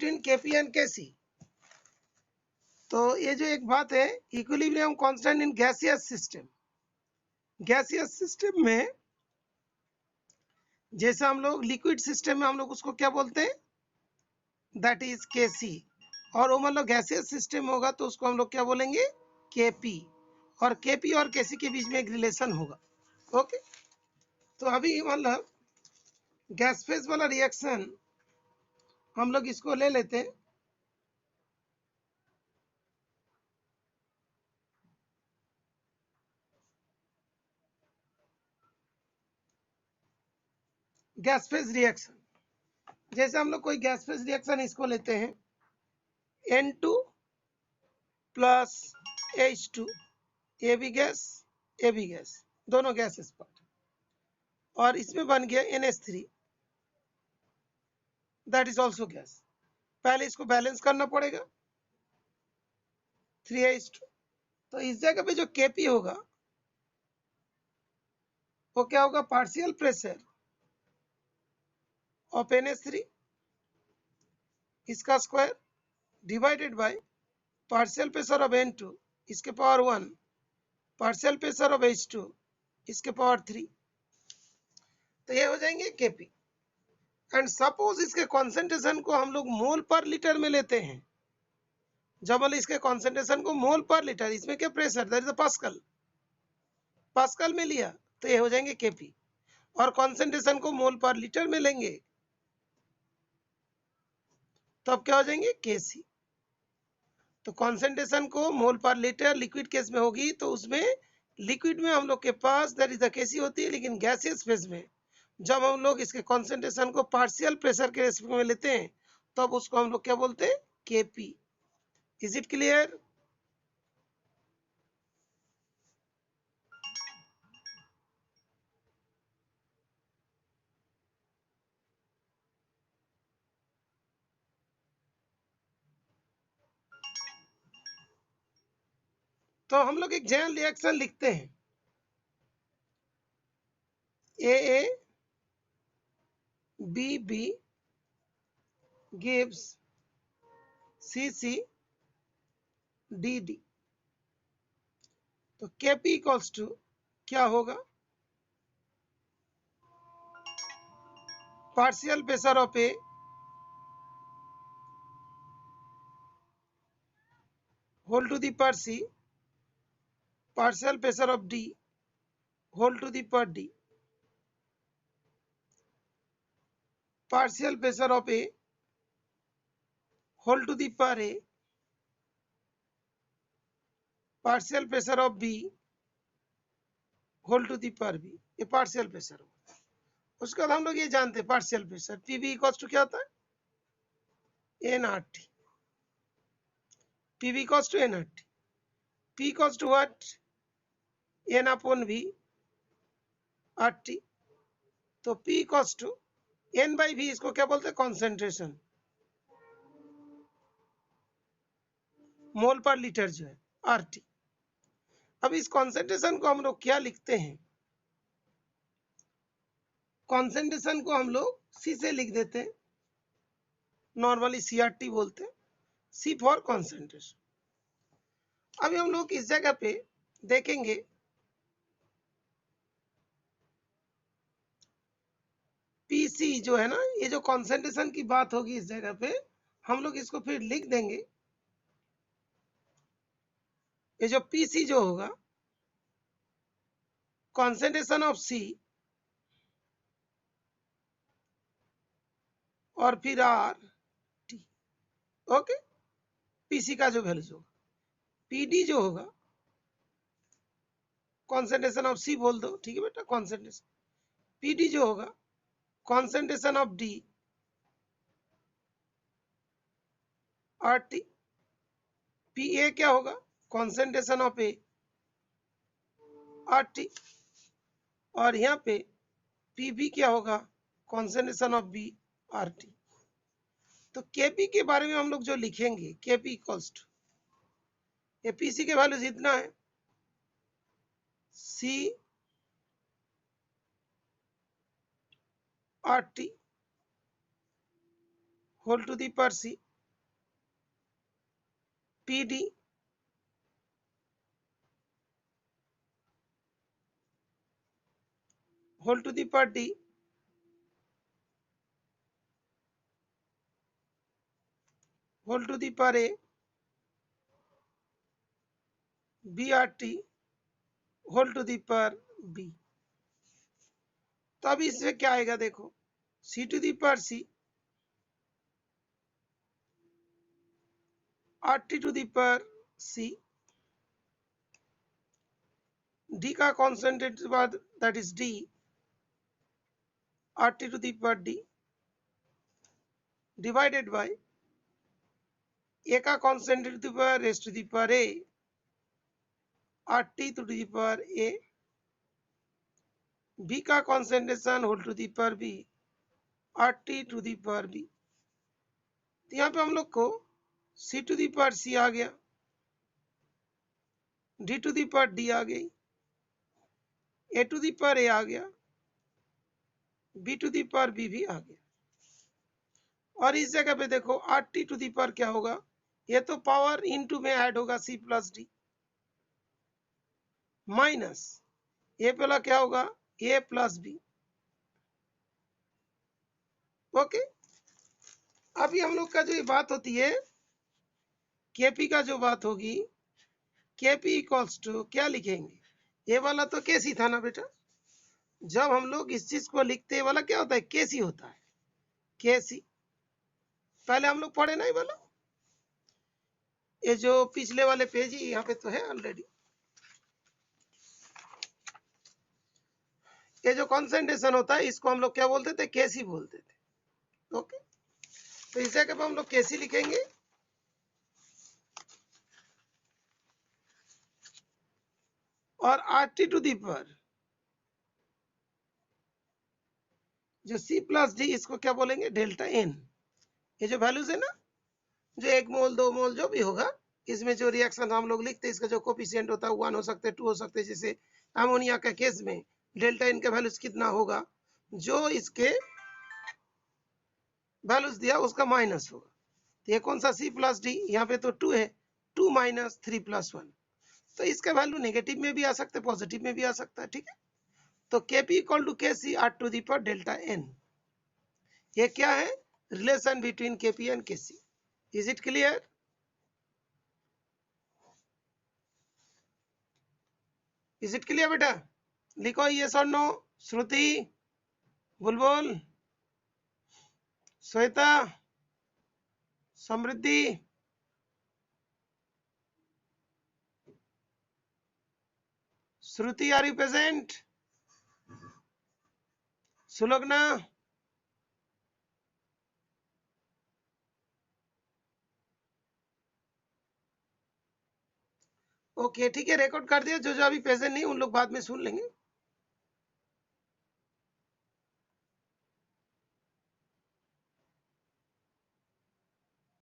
Between KP and केसी। तो ये जो एक बात है, equilibrium constant in gaseous system. Gaseous system में जैसे हम लोग लिक्विड सिस्टम में हम लोग उसको क्या बोलते हैं, दैट इज केसी। और वो मतलब गैसियस सिस्टम होगा तो उसको हम लोग क्या बोलेंगे, केपी। और केपी और केसी के बीच में एक रिलेशन होगा। ओके, तो अभी मतलब गैस फेज वाला रिएक्शन हम लोग इसको ले लेते हैं। गैस फेज रिएक्शन, जैसे हम लोग कोई गैस फेज रिएक्शन इसको लेते हैं, N2 प्लस H2, ए भी गैस, दोनों गैस स्पॉट, और इसमें बन गया NH3, that is also gas. पहले इसको बैलेंस करना पड़ेगा 3H2। तो इस जगह पे जो Kp होगा वो क्या होगा, पार्शियल प्रेशर ऑफ NH3 इसका square divided by partial pressure of N2 इसके power 1, partial pressure of H2 इसके पावर 3। तो ये हो जाएंगे Kp। एंड सपोज इसके कॉन्सेंट्रेशन को हम लोग मोल पर लीटर में लेते हैं। जब हम इसके कॉन्सेंट्रेशन को मोल पर लीटर, इसमें क्या pressure, that is pascal, pascal में लिया तो ये हो जाएंगे Kp। और कॉन्सेंट्रेशन को मोल पर लीटर में लेंगे तो अब क्या हो जाएंगे, Kc। तो कॉन्सेंट्रेशन को मोल पर लीटर लिक्विड केस में होगी तो उसमें लिक्विड में हम लोग के पास दैट इज द Kc होती है। लेकिन गैसियस फेज में जब हम लोग इसके कॉन्सेंट्रेशन को पार्शियल प्रेशर के रेस्पेक्ट में लेते हैं तब तो उसको हम लोग क्या बोलते हैं, Kp। Is it clear? तो हम लोग एक जैन रिएक्शन लिखते हैं, AA BB gives CC DD। तो Kp इक्वल्स टू क्या होगा, partial pressure of A whole to the पर C, partial pressure of D whole to the power D, partial pressure of A whole to the power A, partial pressure of B whole to the power B। ये partial pressure होगा। उसके बाद हम लोग ये जानते हैं partial pressure PV equals to क्या होता है, NRT। PV equals to NRT, P equals to what, N upon V RT। तो P equals to N by V, इसको क्या बोलते हैं, कॉन्सेंट्रेशन मोल पर लीटर जो है RT। अब इस कॉन्सेंट्रेशन को हम लोग क्या लिखते हैं, कॉन्सेंट्रेशन को हम लोग C से लिख देते हैं, नॉर्मली CRT बोलते हैं, C फॉर कॉन्सेंट्रेशन। अभी हम लोग इस जगह पे देखेंगे PC जो है ना, ये जो कॉन्सेंट्रेशन की बात होगी इस जगह पे हम लोग इसको फिर लिख देंगे। ये जो PC जो होगा कॉन्सेंट्रेशन ऑफ C और फिर RT। ओके, PC का जो वैल्यूज होगा, PD जो होगा कॉन्सेंट्रेशन ऑफ C बोल दो, ठीक है बेटा, कॉन्सेंट्रेशन PD जो होगा concentration of D RT। PA क्या होगा, कॉन्सेंट्रेशन ऑफ A RT। और यहाँ पे PB क्या होगा, कॉन्सेंट्रेशन ऑफ B RT। तो Kp के बारे में हम लोग जो लिखेंगे, Kp इक्वल्स टू, ये PC के वैल्यूज इतना है, C RT whole to the पर C PD whole to the power D whole to the power A BRT whole to the power B। तो अब इसमें क्या आएगा देखो, C to the power C RT to the power C D का concentrate बाद that is D RT to the power D divided by A का concentrate to the power raise to the power A RT to the power A B का concentration whole to the power B RT to the power B। तो यहाँ पे हम लोग को C to the power C आ गया, D to the power D आ गई, A to the power A आ गया, B to the power B भी आ गया। और इस जगह पे देखो RT टू द पावर क्या होगा, ये तो पावर इनटू में ऐड होगा C प्लस D माइनस ए पहला क्या होगा A प्लस B। ओके, अभी हम लोग का जो ये बात होती है KP का जो बात होगी, KP इक्वल्स टू क्या लिखेंगे, ये वाला तो केसी था ना बेटा, जब हम लोग इस चीज को लिखते हैं वाला क्या होता है केसी होता है, केसी पहले हम लोग पढ़े ना ये वाला, ये जो पिछले वाले पेज ही यहाँ पे तो है ऑलरेडी। ये जो कॉन्सेंट्रेशन होता है इसको हम लोग क्या बोलते थे केसी बोलते थे। ओके, तो इस जगह पे हम लोग केसी लिखेंगे और RT टू दी पावर जो C प्लस D इसको क्या बोलेंगे डेल्टा N। ये जो वैल्यूज है ना, जो 1 मोल 2 मोल जो भी होगा, इसमें जो रिएक्शन हम लोग लिखते हैं इसका जो कोफिशिएंट होता है 1 हो सकते हैं 2 हो सकते हैं, जैसे अमोनिया का केस में डेल्टा N का वैल्यूज कितना होगा, जो इसके वैल्यूज दिया उसका माइनस होगा। तो ये कौन सा C प्लस D, यहाँ पे तो 2 है, 2 माइनस 3 प्लस 1, तो इसका वैल्यू नेगेटिव में भी आ सकता है पॉजिटिव में भी आ सकता है। ठीक है, तो KP equal to KC R to the power delta N, ये क्या है relation between KP and KC। Is it clear? Is it clear बेटा, लिखो यस और no. Shruti, Bulbul, Shweta, Samriddhi, Shruti are you present, Sulogna, okay ठीक है, रिकॉर्ड कर दिया, जो जो अभी प्रेजेंट नहीं उन लोग बाद में सुन लेंगे।